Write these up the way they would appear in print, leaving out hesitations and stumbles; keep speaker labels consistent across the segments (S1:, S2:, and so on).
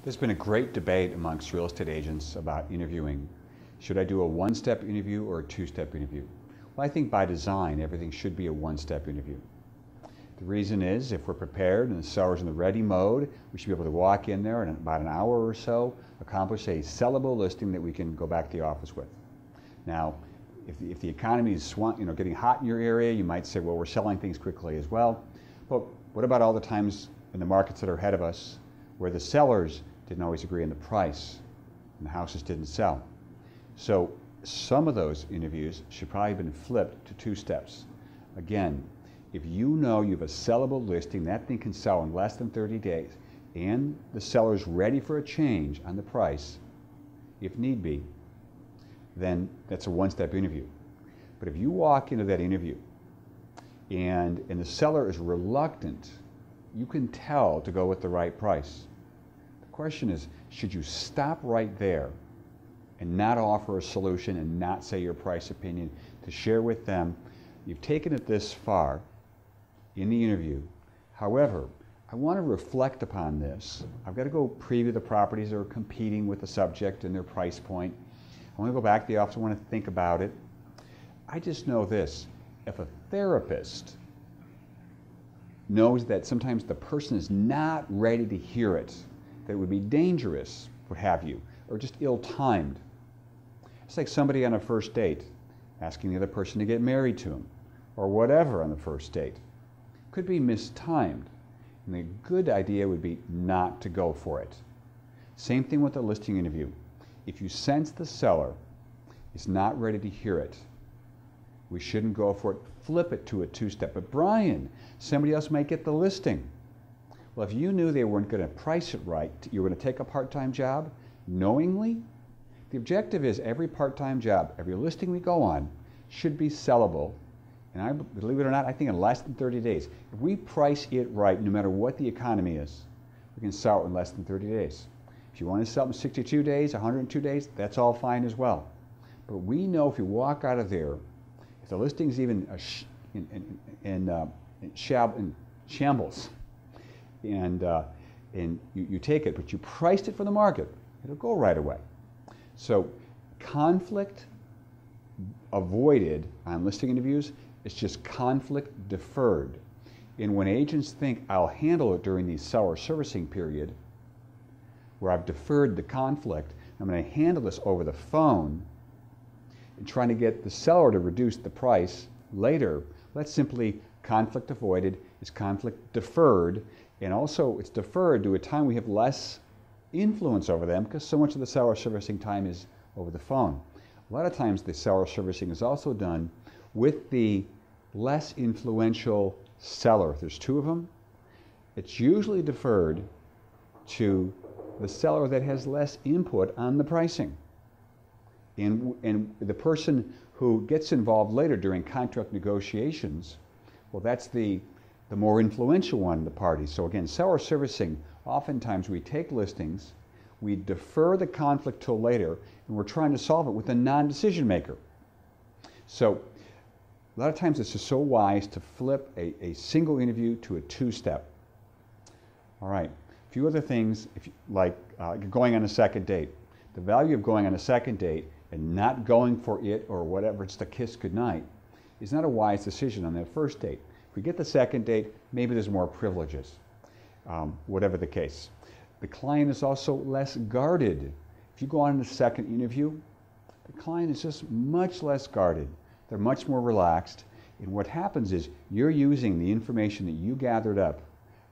S1: There's been a great debate amongst real estate agents about interviewing. Should I do a one-step interview or a two-step interview? Well, I think by design, everything should be a one-step interview. The reason is, if we're prepared and the seller's in the ready mode, we should be able to walk in there and in about an hour or so, accomplish a sellable listing that we can go back to the office with. Now, if the economy is getting hot in your area, you might say, well, we're selling things quickly as well. But what about all the times in the markets that are ahead of us where the sellers didn't always agree on the price and the houses didn't sell? So some of those interviews should probably have been flipped to two steps. Again, if you know you have a sellable listing, that thing can sell in less than 30 days, and the seller's ready for a change on the price, if need be, then that's a one-step interview. But if you walk into that interview and the seller is reluctant, you can tell to go with the right price. The question is, should you stop right there and not offer a solution and not say your price opinion, to share with them, you've taken it this far in the interview. However, I want to reflect upon this. I've got to go preview the properties that are competing with the subject and their price point. I want to go back to the office, I want to think about it. I just know this, if a therapist knows that sometimes the person is not ready to hear it, that it would be dangerous, what have you, or just ill-timed. It's like somebody on a first date asking the other person to get married to him, or whatever on the first date. Could be mistimed, and the good idea would be not to go for it. Same thing with the listing interview. If you sense the seller is not ready to hear it, we shouldn't go for it. Flip it to a two-step. But Brian, somebody else might get the listing. Well, if you knew they weren't going to price it right, you were going to take a part-time job knowingly. The objective is every part-time job, every listing we go on should be sellable. And I believe it or not, I think in less than 30 days. If we price it right, no matter what the economy is, we can sell it in less than 30 days. If you want to sell it in 62 days, 102 days, that's all fine as well. But we know if you walk out of there, if the listing's even in shambles, and you take it, but you priced it for the market, it'll go right away. So conflict avoided on listing interviews, it's just conflict deferred. And when agents think, I'll handle it during the seller servicing period, where I've deferred the conflict, I'm going to handle this over the phone, and trying to get the seller to reduce the price later, that's simply conflict avoided, it's conflict deferred, and also it's deferred to a time we have less influence over them because so much of the seller servicing time is over the phone. A lot of times the seller servicing is also done with the less influential seller. If there's two of them, it's usually deferred to the seller that has less input on the pricing. And the person who gets involved later during contract negotiations, well, that's the more influential one in the party. So again, seller servicing, oftentimes we take listings, we defer the conflict till later, and we're trying to solve it with a non-decision maker. So a lot of times it's just so wise to flip a single interview to a two-step. All right, a few other things, like going on a second date. The value of going on a second date and not going for it or whatever, it's the kiss goodnight, is not a wise decision on that first date. If we get the second date, maybe there's more privileges, whatever the case. The client is also less guarded. If you go on a second interview, the client is just much less guarded. They're much more relaxed. And what happens is you're using the information that you gathered up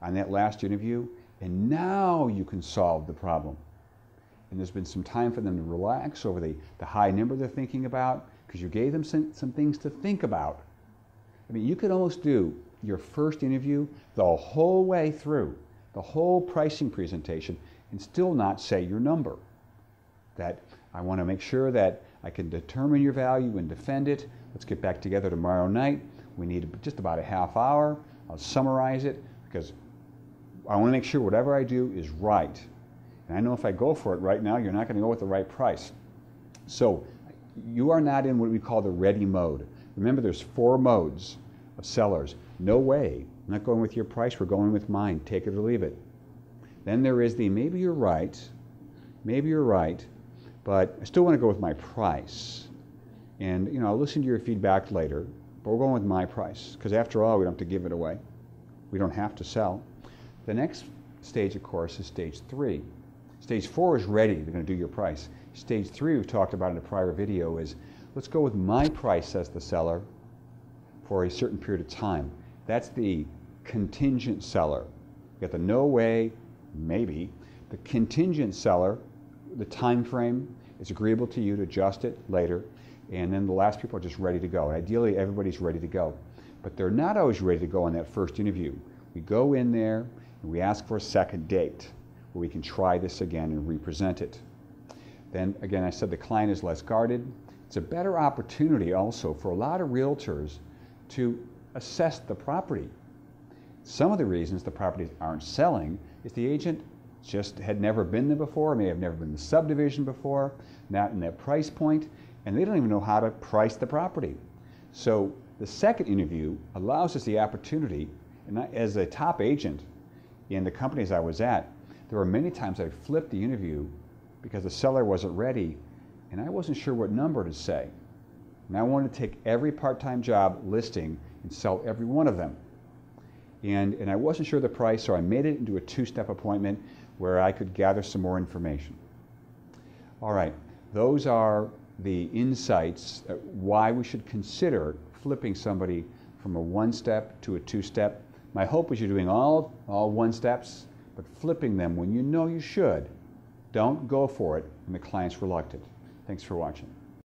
S1: on that last interview, and now you can solve the problem. And there's been some time for them to relax over the high number they're thinking about, because you gave them some things to think about. I mean, you could almost do your first interview the whole way through, the whole pricing presentation, and still not say your number. That I want to make sure that I can determine your value and defend it. Let's get back together tomorrow night. We need just about a half hour. I'll summarize it because I want to make sure whatever I do is right. And I know if I go for it right now, you're not going to go with the right price. So you are not in what we call the ready mode. Remember, there's 4 modes of sellers. No way. I'm not going with your price. We're going with mine. Take it or leave it. Then there is the maybe you're right, but I still want to go with my price. And I'll listen to your feedback later, but we're going with my price because after all, we don't have to give it away. We don't have to sell. The next stage, of course, is stage 3. Stage 4 is ready. They're going to do your price. Stage 3, we've talked about in a prior video, is let's go with my price, says the seller, for a certain period of time. That's the contingent seller. You got the no way, maybe. The contingent seller, the time frame is agreeable to you to adjust it later. And then the last people are just ready to go. Ideally, everybody's ready to go. But they're not always ready to go on that first interview. We go in there and we ask for a second date where we can try this again and represent it. Then again, I said the client is less guarded. It's a better opportunity also for a lot of realtors to assess the property. Some of the reasons the properties aren't selling is the agent just had never been there before, may have never been in the subdivision before, not in that price point, and they don't even know how to price the property. So the second interview allows us the opportunity, and as a top agent in the companies I was at, there were many times I flipped the interview because the seller wasn't ready and I wasn't sure what number to say. And I wanted to take every part-time job listing and sell every one of them. And I wasn't sure the price, so I made it into a 2-step appointment where I could gather some more information. All right, those are the insights why we should consider flipping somebody from a 1-step to a 2-step. My hope is you're doing all 1-steps, but flipping them when you know you should. Don't go for it when the client's reluctant. Thanks for watching.